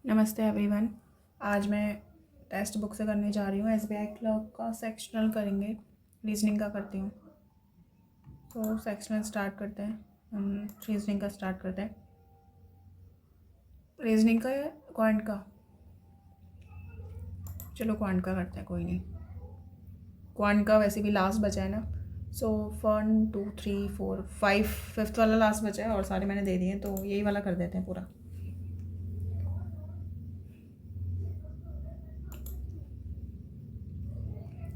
नमस्ते एवरीवन। आज मैं टेक्स्ट बुक से करने जा रही हूँ। एसबीआई क्लर्क का सेक्शनल करेंगे, रीजनिंग का करती हूँ। तो सेक्शनल स्टार्ट करते हैं, रीजनिंग का स्टार्ट करते हैं। रीजनिंग का या क्वांट का? चलो क्वांट का करते हैं, कोई नहीं। क्वांट का वैसे भी लास्ट बचा है ना। सो 1 2 3 4 5 फिफ्थ वाला लास्ट बचा है और सारे मैंने दे दिए हैं, तो यही वाला कर देते हैं पूरा।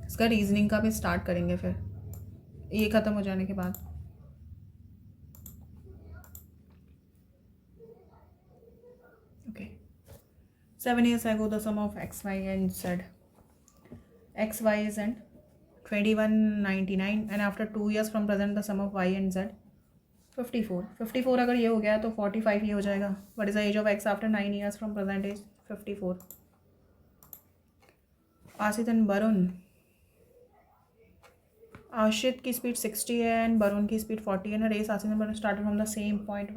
इसका रीजनिंग का भी स्टार्ट करेंगे फिर ये ख़त्म हो जाने के बाद। Okay. 7 years ago, the sum of x, y, and z. X, y is and 2199, and after 2 years from present, the sum of y and z 54. 54 अगर ये हो गया तो 45 ये हो जाएगा. What is the age of x after 9 years from present is 54. Ashit and Varun. Ashit की speed 60 है एंड वरुण की स्पीड 40 है ना. Race Ashit and Varun started from the same point.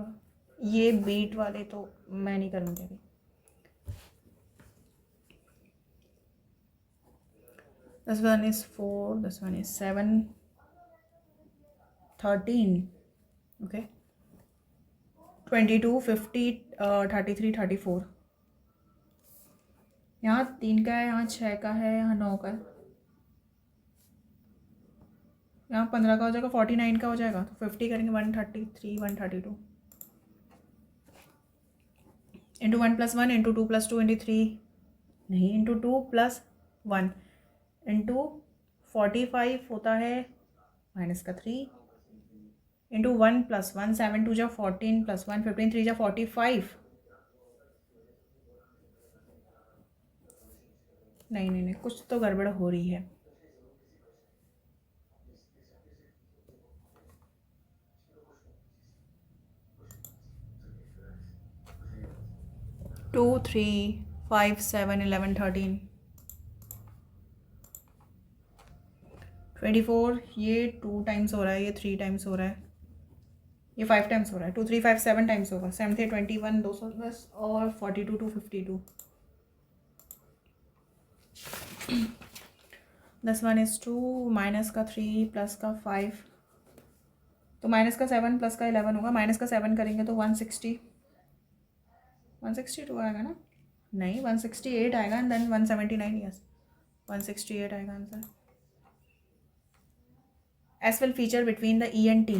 ये बीट वाले तो मैं नहीं करूँगी अभी. This one is 4, this one is 7, 13, okay, 22, 50, 33, 34. यहाँ 3 का है, यहाँ 6 का है, यहाँ 9 का है, यहाँ 15 का हो जाएगा, 49 का हो जाएगा. तो 50 करेंगे. 133, 132 इंटू 1 + 1 इंटू 2 + 2 इंटू 3 नहीं, इंटू 2 + 1 इंटू 45 होता है -3 इंटू 1 + 1 7 2 जा 14 + 1 15 3 जा 45. नहीं, कुछ तो गड़बड़ हो रही है. टू 3 5 7 11 13 24. ये 2 टाइम्स हो रहा है, ये 3 टाइम्स हो रहा है, ये 5 टाइम्स हो रहा है. 2 3 5 7 टाइम्स होगा. 7 थे 21 210 और 42 252. This one is 2 माइनस का 3 प्लस का 5. तो माइनस का 7 प्लस का 11 होगा. माइनस का 7 करेंगे तो 160 162 आएगा ना. नहीं 168 आएगा एंड देन 179. यस 168 आएगा answer. S will feature between the E and T.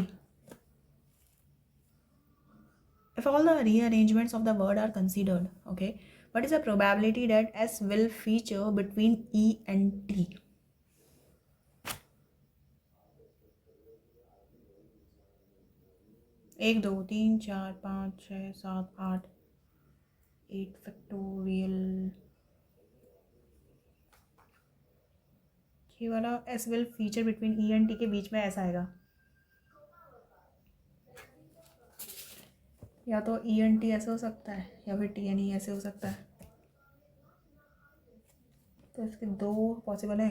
If all the rearrangements of the word are considered, okay, what is the probability that S will feature between E and T? 1 2 3 4 5 6 7 8 8 factorial. ये वाला S will feature between E and T के बीच में ऐसा आएगा. या तो E and T ऐसे हो सकता है या फिर T and E ऐसे हो सकता है. तो इसके 2 पॉसिबल है.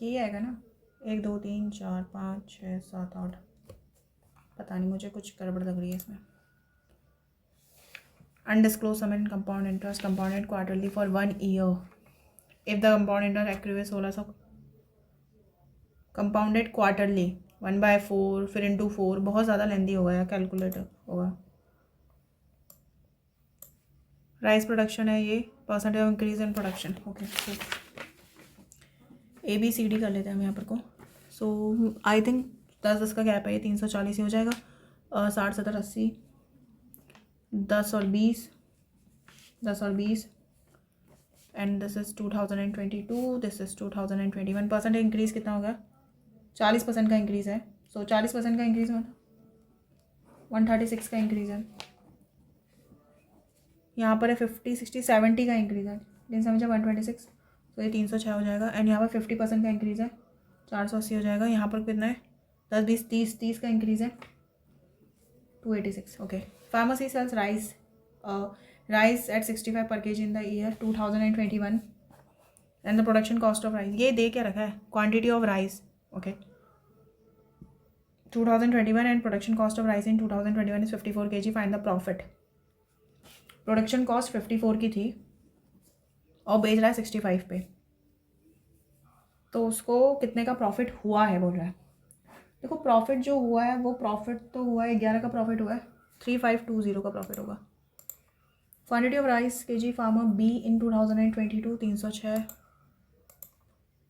ये आएगा ना. 1 2 3 4 5 6 7 8. पता नहीं, मुझे कुछ गड़बड़ लग रही है इसमें. Undisclosed sum in compound interest compounded quarterly for 1 year. If the compound interest accrues 1600 compounded quarterly 1/4 फिर इंटू 4. बहुत ज़्यादा लेंदी होगा या कैलकुलेटर होगा. राइस प्रोडक्शन है ये. Percentage of increase in production. Okay, ABCD कर लेते हैं हम यहाँ पर को. सो आई थिंक 10 का गैप है. ये 340 ही हो जाएगा. 60 70 80 10 और 20 10 और 20 and this is 2022. This is 2021. Percent increase कितना होगा? 40% का इंक्रीज़ है. सो 40% का इंक्रीज़ मतलब 136 का इंक्रीज़ है. यहाँ पर है 50 60 70 का इंक्रीज़ है. लेकिन समझा 126. तो ये 306 हो जाएगा. एंड यहाँ पर 50% का इंक्रीज़ है. 480 हो जाएगा. यहाँ पर कितना है? 10 20 30 का इंक्रीज़ है. 286. Okay. Farmer C sells rice at 65 per kg in the year 2021 and the production cost of rice. ये दे क्या रखा है? Quantity of rice. Okay. 2021 and production cost of rice in 2021 is 54 kg. Find the profit. Production cost 54 की थी और बेच रहा है 65 पे, तो उसको कितने का प्रॉफिट हुआ है बोल रहा है। देखो प्रॉफिट जो हुआ है वो प्रॉफिट तो हुआ है 11 का प्रॉफिट हुआ है, 3520 का प्रॉफिट होगा। Quantity of rice KG farmer be in 2022 306।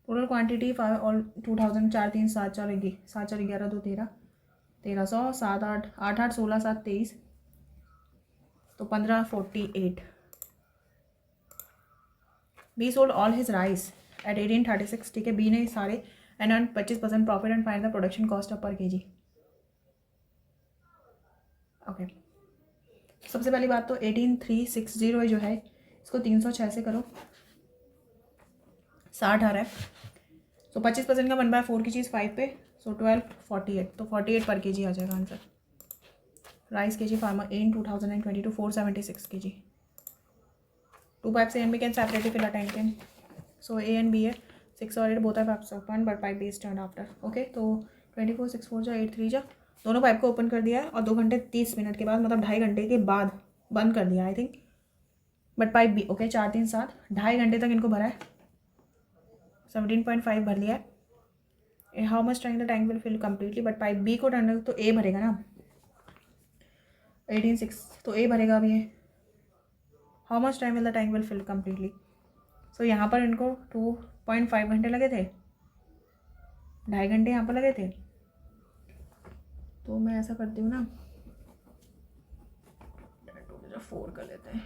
Total quantity all 2000 4 3 7 4 7 4 11 2 13 1300 7 8 8 8 16 7 23 तो 1548। B sold all his rice at 1836। ठीक है, बी ने सारे and earn 25% profit and find the production cost of per kg. Okay, सबसे पहली बात तो 18360 जो है इसको 306 से करो, 60 आ रहा है। सो 25% का 1/4 की चीज़ 5 पे, सो 1248, तो 48 पर केजी आ जाएगा answer. Rice KG farmer in 2022 476 kg। 2 pipes A and B can separately fill a tank in. So A and B है 6 और 8 both are pipes open but pipe B is turned after. Okay, तो 24 6 4 जा 8 3 जा दोनों pipe को open कर दिया है और 2 घंटे 30 मिनट के बाद मतलब 2.5 घंटे के बाद बंद कर दिया I think. But pipe B okay 4 3 7 2.5 घंटे तक इनको भरा है, 17.5 भर लिया है। How much time the tank will fill completely, but pipe B को टर्न तो ए भरेगा ना 18 6, तो ए भरेगा अभी ये। How much time will the tank will fill completely, so यहाँ पर इनको 2.5 घंटे लगे थे, 2.5 घंटे यहाँ पर लगे थे। तो मैं ऐसा करती हूँ ना 4 कर लेते हैं,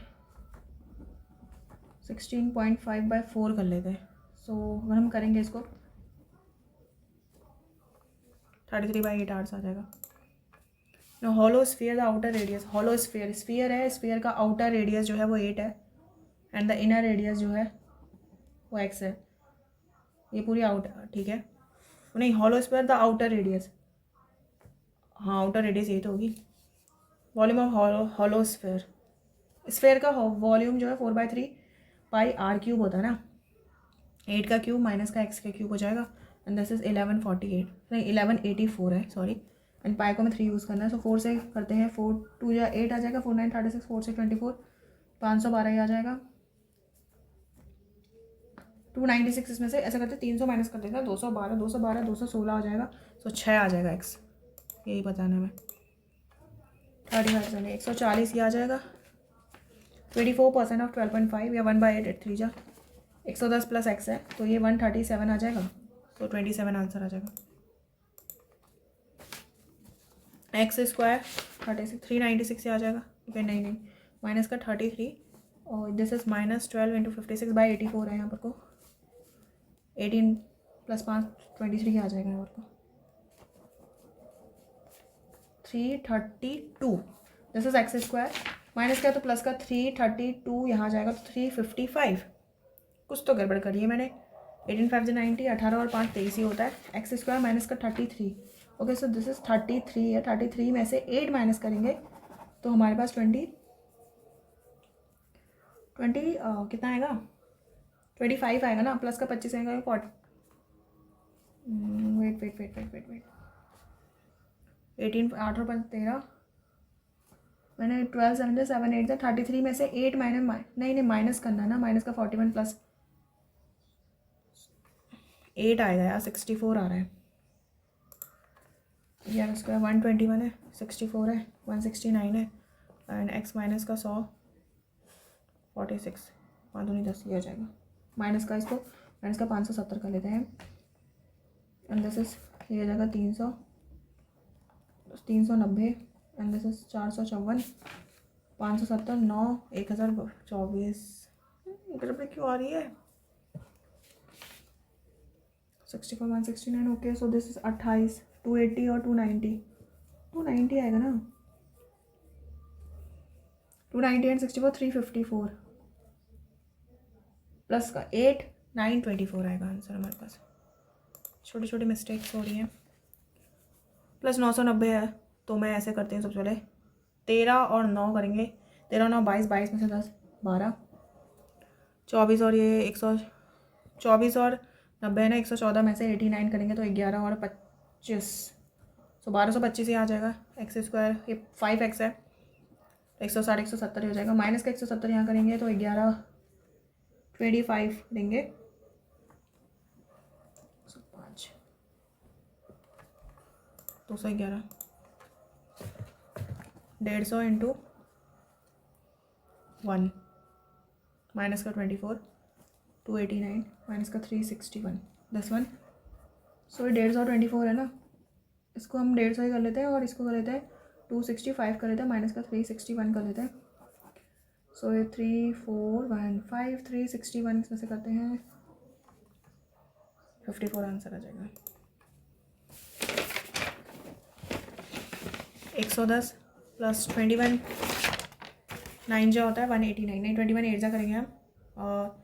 16.5/4 कर लेते हैं। सो अगर हम करेंगे इसको 33/8 आवर्स आ जाएगा। Hollow sphere the outer radius, hollow sphere sphere है, स्फीयर का आउटर रेडियस जो है वो 8 है एंड द इनर रेडियस जो है वो x है। ये पूरी आउटर, ठीक है नहीं, hollow sphere the outer radius, हाँ आउटर रेडियस यही तो होगी। Volume of hollow sphere, sphere का वॉल्यूम जो है 4/3 पाई r³ होता है ना, 8 का क्यूब माइनस का x का क्यूब हो जाएगा एंड दिस इज 1148 नहीं 1184 है सॉरी, एंड पाई को में 3 यूज़ करना है। सो 4 से करते हैं, 4 2 या 8 आ जाएगा, 4 9 36, 4 से 24 512 ही आ जाएगा, 296 इसमें से ऐसा करते 300 माइनस कर देते हैं, 212 216 आ जाएगा। सो 6 आ जाएगा x, यही बताना है मैं। 35 चलिए 140 ही आ जाएगा, 24% ऑफ 12.5 या 1/8 3 जा 110 प्लस x है तो ये 137 आ जाएगा, तो 27 आंसर आ जाएगा। x स्क्वायर 36 396 से आ जाएगा, फिर नहीं माइनस का 33 और दिस इज -12 × 56/84 है यहाँ पर को 18 + 5 23 आ जाएगा यहाँ पर को 332। This is x square minus का तो प्लस का 332 यहाँ आ जाएगा तो 355। कुछ तो गड़बड़ करी है मैंने, 18 5 90, 18 और 5 23 ही होता है। एक्स स्क्वायर माइनस का 33, ओके सो दिस इज 33 है, 33 में से 8 माइनस करेंगे तो हमारे पास 20 कितना आएगा 25 आएगा ना, प्लस का 25 आएगा, वेट 18 8 और 5 13, मैंने 12 7 7 8 33 में से 8 माइनस नहीं माइनस करना है ना, माइनस का 41 प्लस 8 आएगा यार, 64 आ रहा है यार, उसका 121 है, 64 है, 169 है एंड x माइनस का 100 46 5 दूनी 10 ये आ जाएगा, माइनस का इसको माइनस का 570 कर लेते हैं एंड दिस इज ये आ जाएगा 390 एंड दिस इज 454 570 9 1024 गड़बड़ क्यों आ रही है 64 169 ओके। सो दिस इज 28 280 और 290 आएगा ना, 290 एंड 64 354 प्लस का 8 924 आएगा आंसर हमारे पास। छोटी छोटी मिस्टेक्स हो रही हैं। प्लस 990 है तो मैं ऐसे करती हूँ, सबसे पहले 13 और 9 करेंगे, 13 9 22 22 में से 10 12 24 और ये 124 और 90 ना 114 में से 89 करेंगे तो 11 और 25 सो 1225 ही आ जाएगा। एक्स स्क्वायर ये 5x है तो 160 170 हो जाएगा। माइनस का 170 यहाँ करेंगे तो 25 देंगे। 5 211 150 इंटू 1 माइनस का 24 289 माइनस का 361 10 1। सो ये 150 24 है ना, इसको हम 150 ही कर लेते हैं और इसको कर लेते हैं 265 कर लेते हैं, माइनस का 361 कर लेते हैं। सो ये 3 4 1 5 361 इसमें से करते हैं 54 आंसर आ जाएगा। 110 प्लस 21 9 जो होता है 189 नहीं 21 8 जा करेंगे हम, और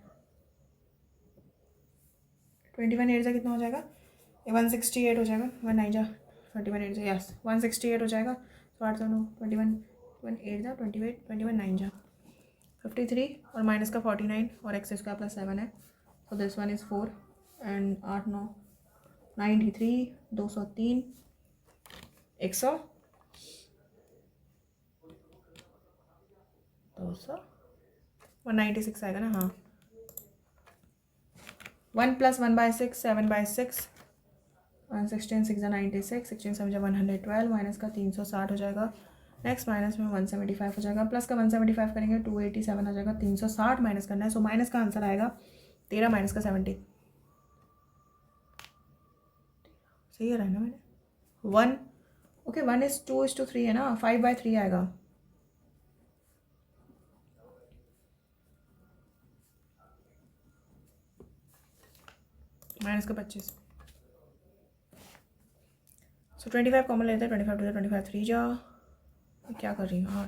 21 8 जा कितना हो जाएगा, 168 हो जाएगा। 1 9 जा 21 8 जा यस 168 हो जाएगा। तो 8 9 21 8 जा 28 21 9 जा 53 और माइनस का 49 और एक्स स्क्वायर प्लस 7 है। So this one is 4 and 8 9 93 203 100 200 196 आएगा ना। हाँ 1 + 1/6 7/6 116 6 96 16 7 112 माइनस का 360 हो जाएगा। नेक्स्ट माइनस में 175 हो जाएगा, प्लस का 175 करेंगे 287 आ जाएगा। 360 माइनस करना है, सो माइनस का आंसर आएगा 13 माइनस का 70। सही है ना मैंने 1 ओके 1:2:3 है ना, 5/3 आएगा। माइनस का 25 सो 25 कॉमन लेते हैं। 25 2 25 3 जा क्या कर रही हूँ। हाँ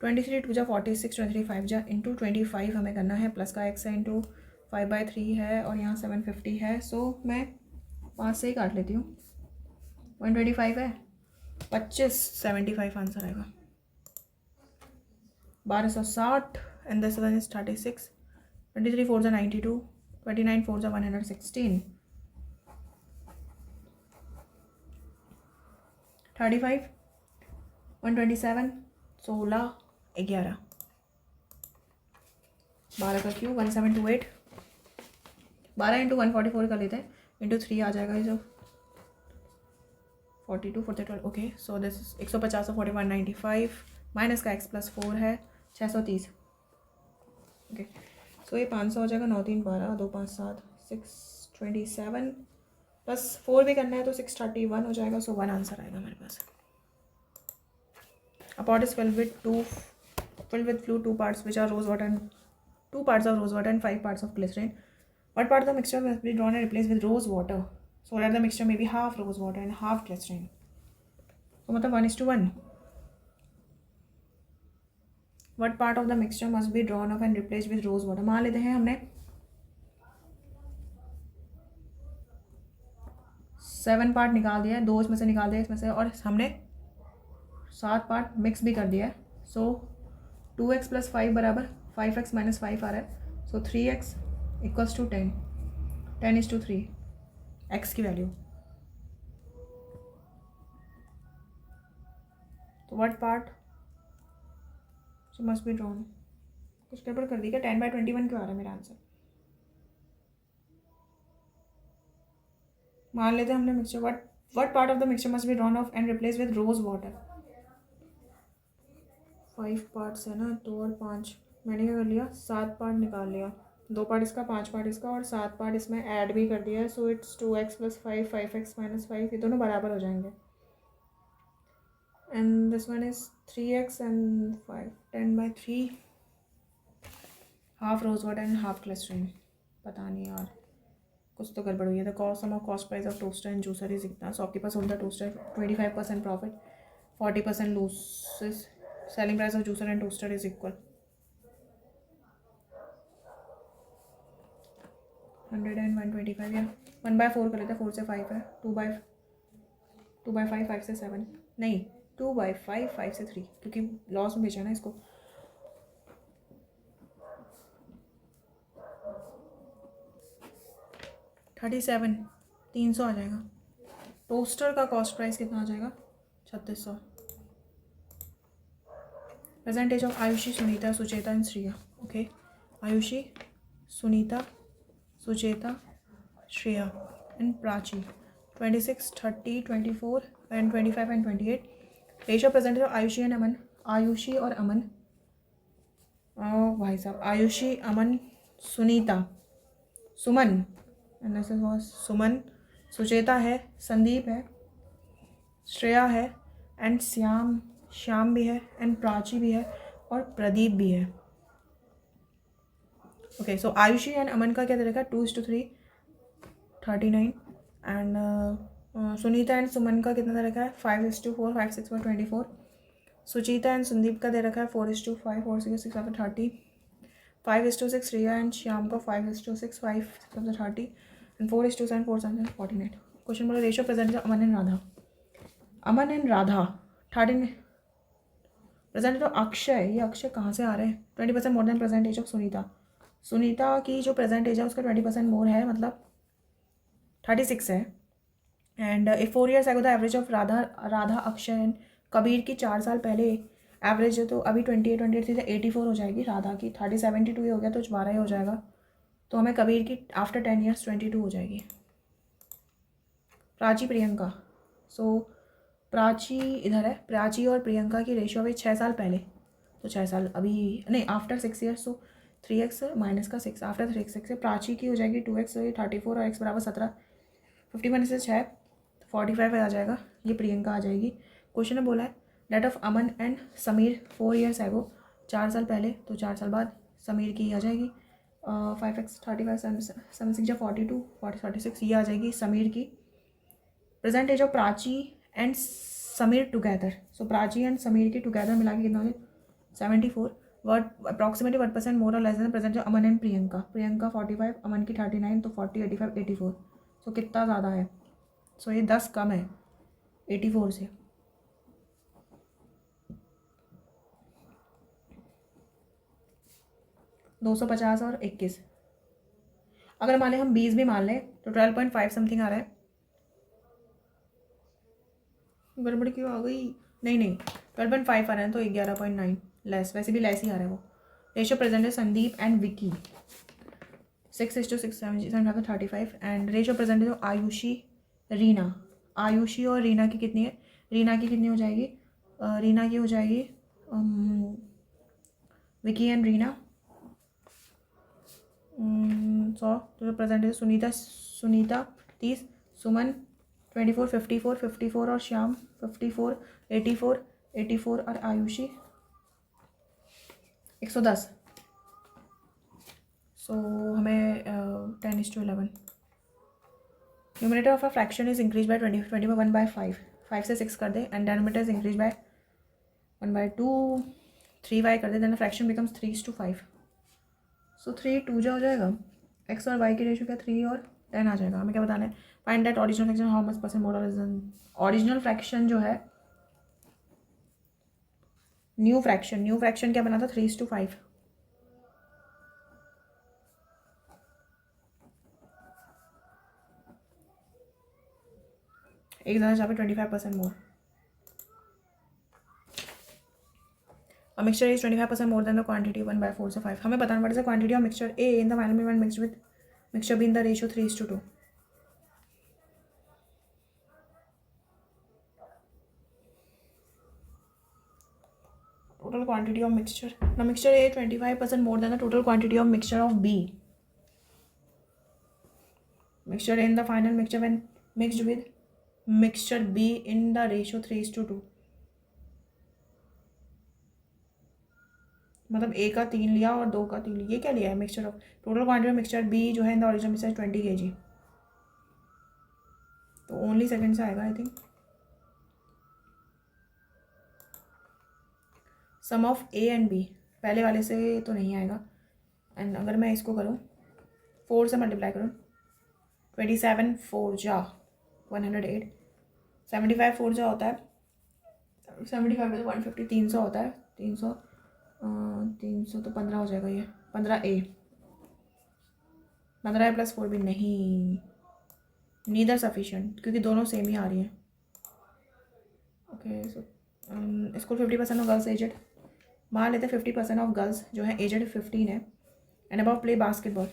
23 2 जा 46 23 5 जा इंटू 25 हमें करना है, प्लस का x है इंटू 5/3 है और यहाँ 750 है। सो मैं 5 से ही काट लेती हूँ। 125 है 25 75 आंसर आएगा। 1260 एंड दिस वन इज 36 23 4 जा 92 29 4 जा 116 35 127 16 11 12 का क्यू 1728 12 इंटू 144 कर लेते हैं इंटू 3 आ जाएगा ये जो 42 42 ओके। सो दिस 150 41 95 माइनस का x + 4 है 630 ओके। सो ये 500 हो जाएगा। 9 3 12 2 5 7 627 प्लस 4 भी करना है तो 631 हो जाएगा। सो 1 आंसर आएगा हमारे पास। A pot is filled with fluid 2 parts which are rose water and 2 parts of rose water and 5 parts of glycerin. What part of the mixture must be drawn and replaced with rose water so that the mixture may be half rose water and half glycerin? तो मतलब 1:1. What part of the mixture must be drawn off and replaced with rose water? मान लेते हैं हमने 7 part निकाल दिया है, 2 इसमें से निकाल दिया इसमें से, और हमने 7 पार्ट मिक्स भी कर दिया है। सो 2x + 5 बराबर 5x - 5 आ रहा है। सो 3x = 10 10:3 x की वैल्यू। तो what part must be drawn, कुछ गड़बड़ कर दी क्या। 10/21 क्यों आ रहा है मेरा आंसर। मान लेते हैं हमने mixture what part of the mixture must be drawn off and replace with rose water. 5 parts है ना, 2 और 5 मैंने क्या कर लिया 7 पार्ट निकाल लिया, 2 पार्ट इसका 5 पार्ट इसका और 7 पार्ट इसमें ऐड भी कर दिया है। सो इट्स 2x + 5 5x - 5 ये दोनों बराबर हो जाएंगे। And this one is 3x and 5 10/3 half rose water and half glycerine. पता नहीं यार कुछ तो गड़बड़ हुई है। The cost sum of cost price of toaster and juicer is इतना। Shopkeepers home the toaster 25% profit 40% losses. Selling price of juicer and toaster is equal. 100 and 125 या 1/4 कर लेते हैं। 4 से 5 है। 2/5 5 से 7 नहीं 2/5 5 से 3 क्योंकि लॉस में बेचा ना इसको। $37 300 आ जाएगा। टोस्टर का कॉस्ट प्राइस कितना आ जाएगा 3600। Present age of Ayushi, Sunita, Sucheta and Shreya. Okay, Ayushi, Sunita, Sucheta, Shreya and Prachi. 26, 30, 24 and 25 and 28. Ratio present age of Ayushi and Aman. Ayushi और अमन, भाई साहब, आयुषी, अमन, सुनीता, सुमन, सुमन, सुचेता है, संदीप है, श्रेया है एंड श्याम भी है एंड प्राची भी है और प्रदीप भी है. ओके, सो आयुषी एंड अमन का क्या दे रखा है? 2:3, 39. एंड सुनीता एंड सुमन का कितना दे रखा है? 5:4, 5, 6 और 24. सुचेता एंड संदीप का दे रखा है 4:5, 4, 6, 6 और 30. 5:6 श्रेया एंड श्याम को 5:6, 5, 6 और 30 एंड 4:7, 4, 7 और 49. क्वेश्चन बोला ratio present Aman and Radha. Aman and Radha 13. Present of Akshay, ये अक्षय कहाँ से आ रहे हैं? 20% more than present age of Sunita. Sunita की जो प्रेजेंट एज है उसका 20% मोर है, मतलब 36 है. And 4 years ago the average of Radha Akshay and Kabir की 4 साल पहले एवरेज है, तो अभी 28 थी तो 84 हो जाएगी. राधा की 30, 72 ही हो गया तो 12 ही हो जाएगा. तो हमें कबीर की आफ्टर 10 years 22 हो जाएगी. प्राची, प्रियंका. सो प्राची इधर है, प्राची और प्रियंका की रेशियो है 6 साल पहले, तो 6 साल अभी नहीं, आफ्टर 6 years, सो 3x माइनस का 6, आफ्टर 3x से प्राची की हो जाएगी 2x, ये 34 और x बराबर 17. 50 माइनस से 6, 45 आ जाएगा. ये प्रियंका आ जाएगी. क्वेश्चन में बोला है date of Aman and Sameer 4 years ago, 4 साल पहले, तो 4 साल बाद समीर की आ जाएगी 5x, 35, 7, 6 42, 46 ये आ जाएगी समीर की. Present age of Prachi and Sameer together, so Prachi and Sameer की टुगेदर मिला के कितना हो जाए? 74. वर्ड अप्रॉक्सीमेटली 1% मोर और less than present of Aman and Priyanka. Priyanka 45, अमन की 39, तो 40, 85, 84. सो कितना ज़्यादा है? सो ये 10 कम है 84 से. $250 और 21. अगर मान लें हम 20 भी मान लें तो 12.5 समथिंग आ रहा है. गड़बड़ क्यों आ गई? नहीं 12.5 आ रहा है, तो 11.9 लेस, वैसे भी लेस ही आ रहा है वो. रेशियो प्रेजेंट है Sandeep and Vicky 6:6, 7, 35. And ratio present है आयुषी, रीना. आयुषी और रीना की कितनी है? रीना की कितनी हो जाएगी? रीना की हो जाएगी विकी एंड रीना 100. तो प्रेजेंट है सुनीता 30, सुमन 24, 54, 54 और श्याम 54, 84, 84 और आयुषी 110. सो हमें 10:11. Numerator of a fraction is increase by 20 by 1/5. 5 से 6 कर दे and denominator is increase by 1/2. 3y कर दे, देन फ्रैक्शन बिकम्स 3:5. सो 3 2 हो जाएगा. x और y की रेशियो क्या? 3 और 10 आ जाएगा. हमें क्या बताना है? Find that original fraction how much percent more और ओरिजिनल फ्रैक्शन जो है, न्यू फ्रैक्शन क्या बना था? 3:5. एक ज़्यादा जहाँ पे 25% मोर. A mixture is 25% more than the quantity 1/4 से 5. हमें बताना पड़ेगा quantity of mixture A in the environment mixed with mixture B in the ratio 3:2. Total quantity of mixture. The mixture A 25% more than the total quantity of mixture of B. Mixture A in the final mixture when mixed with mixture B in the ratio 3:2. मतलब A का 3 लिया और 2 का 3 लिया. ये क्या लिया है? Mixture of total quantity of mixture B जो है in the original mixture 20 kg. तो ओनली सेकेंड से आएगा I think. Sum of A and B पहले वाले से तो नहीं आएगा. एंड अगर मैं इसको करूँ 4 से मल्टीप्लाई करूँ, 27 4 जा 108, 75 4 जा होता है 75 में तो 150, 300 होता है 300 तो 15 हो जाएगा. ये 15A प्लस 4 भी नहीं, नीदर सफिशिएंट, क्योंकि दोनों सेम ही आ रही हैं. Okay, so school 50% of girls aged मान लेते 50% ऑफ गर्ल्स जो है एजड 15 है and above play basketball,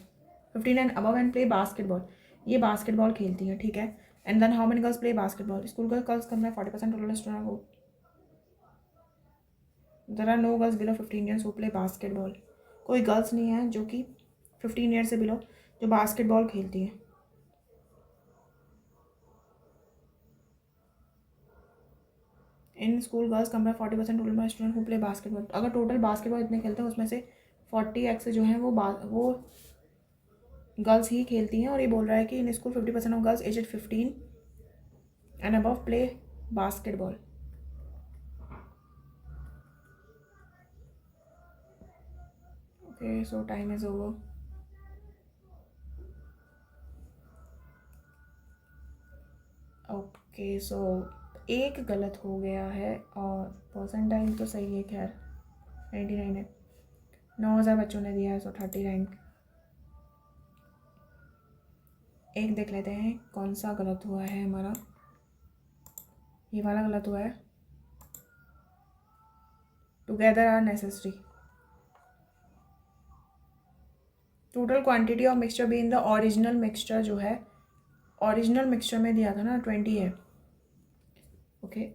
15 and above and play basketball, ये बास्केटबॉल खेलती हैं, ठीक है। And then how many girls play basketball, school का गर्ल्स कम है 40% टोटल स्टूडेंट को, there are no girls below 15 years who play basketball, कोई गर्ल्स नहीं है जो कि 15 ईयर से बिलो जो बास्केटबॉल खेलती है। इन स्कूल गर्ल्स कम है 40% total student who play basketball, अगर टोटल बास्केटबॉल इतने खेलते हैं उसमें से 40x जो है वो गर्ल्स ही खेलती हैं। और ये बोल रहा है कि in school 50% of girls age 15 and above play basketball. Okay so time is over. Okay so एक गलत हो गया है और परसेंटाइल तो सही है, खैर 99 है, 9000 बच्चों ने दिया है, सो 30 रैंक। एक देख लेते हैं कौन सा गलत हुआ है हमारा, ये वाला गलत हुआ है, together are necessary. Total quantity of mixture भी इन द ओरिजिनल मिक्सचर जो है, ओरिजिनल मिक्सचर में दिया था ना 20 है, ओके।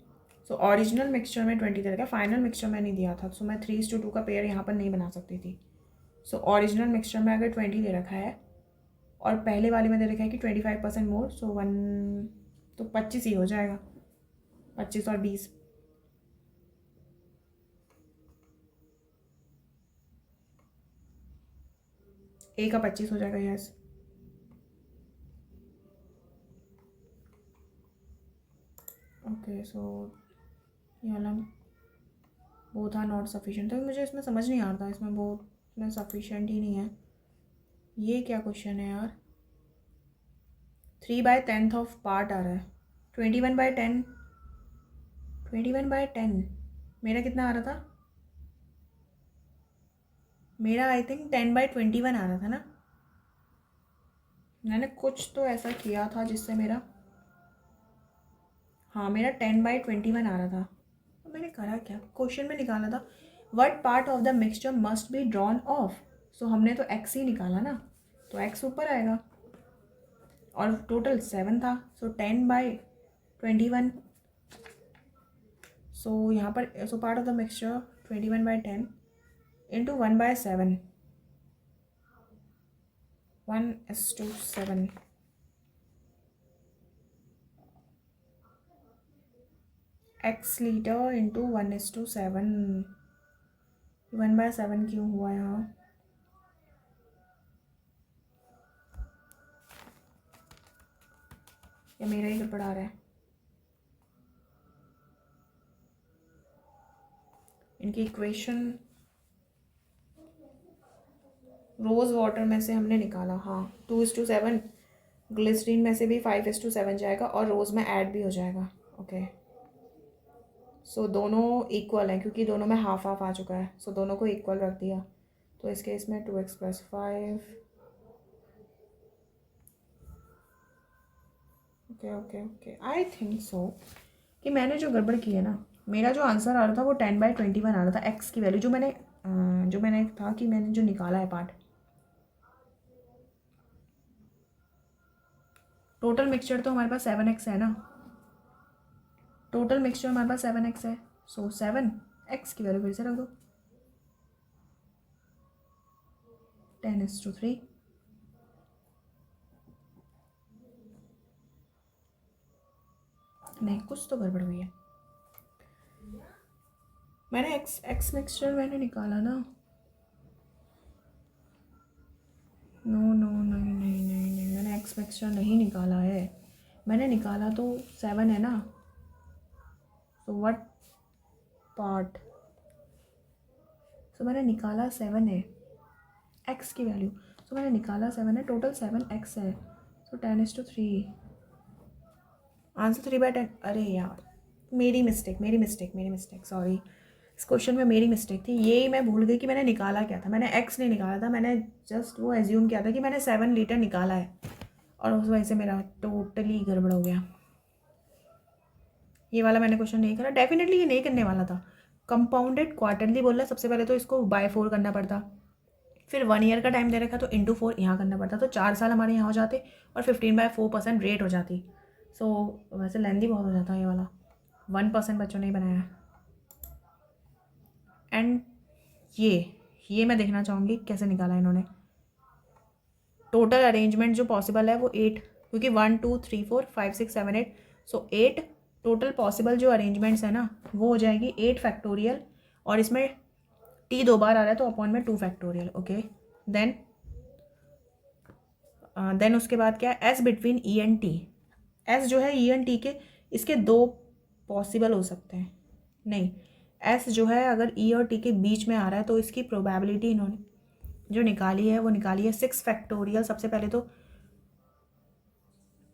सो ओरिजिनल मिक्सचर में 20 दे रखा है, फाइनल मिक्सचर में नहीं दिया था, सो मैं 3:2 का पेयर यहाँ पर नहीं बना सकती थी। सो ओरिजिनल मिक्सचर में अगर 20 दे रखा है और पहले वाले में दे रखा है कि 25% मोर, सो 1 तो 25 ही हो जाएगा, 25 और 20, ए का 25 हो जाएगा, यस। ओके सो ये वाला वो था नॉट सफिशिएंट, तो मुझे इसमें समझ नहीं आ रहा, इसमें वो इसमें सफिशिएंट ही नहीं है। ये क्या क्वेश्चन है यार, 3/10 ऑफ पार्ट आ रहा है, 21/10, 21/10 मेरा कितना आ रहा था, मेरा आई थिंक 10/21 आ रहा था ना, मैंने कुछ तो ऐसा किया था जिससे मेरा, हाँ मेरा 10/21 आ रहा था। तो मैंने करा क्या, क्वेश्चन में निकाला था what part of the mixture must be drawn off, so हमने तो एक्स ही निकाला ना, तो एक्स ऊपर आएगा और टोटल 7 था, सो 10/21, सो यहाँ पर so part of the mixture 21/10 into 1/7, 1:7, x litre into 1:7, 1/7 क्यों हुआ यहाँ, या मेरा ही गड़बड़ा रहा है। इनकी इक्वेशन रोज़ वाटर में से हमने निकाला, हाँ 2:7, ग्लिसरीन में से भी 5:7 जाएगा और रोज़ में ऐड भी हो जाएगा, ओके। सो दोनों इक्वल हैं क्योंकि दोनों में हाफ हाफ आ चुका है, सो दोनों को इक्वल रख दिया, तो इस केस में 2x + 5, okay okay okay, I think so कि मैंने जो गड़बड़ की है ना, मेरा जो आंसर आ रहा था वो 10/21 आ रहा था, एक्स की वैल्यू जो मैंने था कि मैंने जो निकाला है पार्ट, टोटल मिक्सचर तो हमारे पास 7x है ना, टोटल मिक्सचर हमारे पास 7x है, सो 7x की वैल्यू फिर से रख दो, 10:3, नहीं कुछ तो गड़बड़ हुई है, मैंने एक्स मिक्सचर मैंने निकाला ना, नो नो नहीं नहीं नहीं नहीं मैंने एक्स मिक्सचर नहीं निकाला है, मैंने निकाला तो 7 है ना, सो व्हाट पार्ट, सो मैंने निकाला 7 है एक्स की वैल्यू, सो मैंने निकाला 7 है, टोटल 7x है, सो 10:3, आंसर 3/10, अरे यार मेरी मिस्टेक, सॉरी, इस क्वेश्चन में मेरी मिस्टेक थी, ये मैं भूल गई कि मैंने निकाला क्या था, मैंने एक्स नहीं निकाला था, मैंने जस्ट वो एज्यूम किया था कि मैंने 7 लीटर निकाला है और उस वजह से मेरा टोटली गड़बड़ हो गया। ये वाला मैंने क्वेश्चन नहीं करा, डेफिनेटली ये नहीं करने वाला था, कंपाउंडेड क्वार्टरली बोल रहा है, सबसे पहले तो इसको बाय 4 करना पड़ता, फिर 1 ईयर का टाइम दे रखा तो इंटू 4 यहाँ करना पड़ता, तो 4 साल हमारे यहाँ हो जाते और 15/4% रेट हो जाती। सो वैसे लेंदी बहुत हो जाता है ये वाला, 1% बच्चों ने ही बनाया है। एंड ये मैं देखना चाहूँगी कैसे निकाला इन्होंने। टोटल अरेंजमेंट जो पॉसिबल है वो 8, क्योंकि 1 2 3 4 5 6 7 8, सो 8 टोटल पॉसिबल जो अरेंजमेंट्स है ना वो हो जाएगी 8 फैक्टोरियल, और इसमें टी 2 बार आ रहा है तो अपॉन में 2 फैक्टोरियल। ओके, देन उसके बाद क्या है, S between E and T. S जो है ई एंड टी के, इसके 2 पॉसिबल हो सकते हैं, नहीं एस जो है अगर ई और टी के बीच में आ रहा है तो इसकी प्रोबेबिलिटी इन्होंने जो निकाली है वो निकाली है 6 फैक्टोरियल। सबसे पहले तो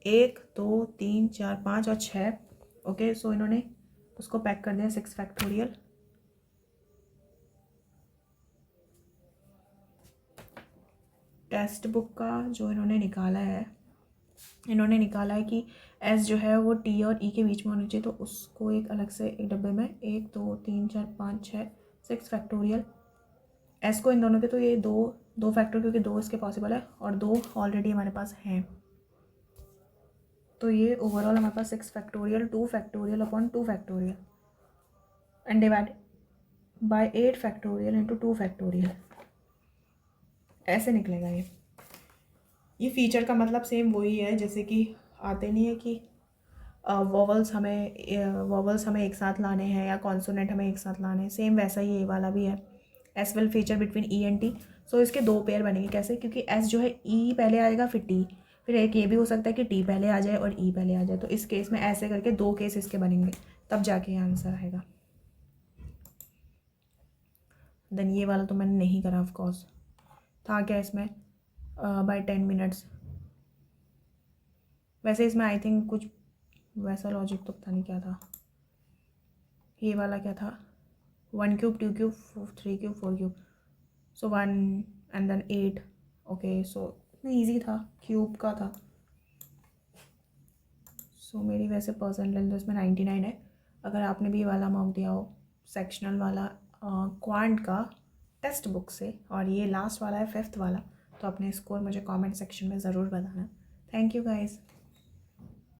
1 2 3 4 5 और 6। ओके, सो इन्होंने उसको पैक कर दिया 6 फैक्टोरियल। टेक्स्ट बुक का जो इन्होंने निकाला है कि एस जो है वो टी और ई के बीच में होना चाहिए, तो उसको एक अलग से एक डब्बे में 1 2 3 4 5 6 6 फैक्टोरियल। एस को इन दोनों के तो ये दो फैक्टर, क्योंकि 2 इसके पॉसिबल है और 2 ऑलरेडी हमारे पास हैं, तो ये ओवरऑल हमारे पास 6 factorial 2 factorial upon 2 factorial and divide by 8 factorial into 2 factorial, ऐसे निकलेगा ये फीचर का मतलब सेम वही है जैसे कि आते नहीं है कि वॉवल्स हमें एक साथ लाने हैं या कॉन्सोनेंट हमें एक साथ लाने हैं, सेम वैसा ही ये वाला भी है। S will feature between E and T, so इसके 2 पेयर बनेंगे। कैसे, क्योंकि एस जो है ई पहले आएगा फिर टी, फिर एक ये भी हो सकता है कि टी पहले आ जाए और ई पहले आ जाए, तो इस केस में ऐसे करके 2 केस इसके बनेंगे, तब जाके ये आंसर आएगा। देन ये वाला तो मैंने नहीं करा, ऑफकोर्स था क्या इसमें बाय 10 मिनट्स, वैसे इसमें आई थिंक कुछ वैसा लॉजिक तो पता नहीं क्या था। ये वाला क्या था, 1 cube 2 cube 3 cube 4 cube, so 1 and then 8। Okay, so इतना ईजी था, क्यूब का था। सो मेरी वैसे परसेंटाइल तो इसमें 99 है। अगर आपने भी ये वाला मॉक दिया हो सेक्शनल वाला क्वांट का टेक्स्ट बुक से, और ये लास्ट वाला है 5th वाला, तो अपने स्कोर मुझे कमेंट सेक्शन में ज़रूर बताना। Thank you guys.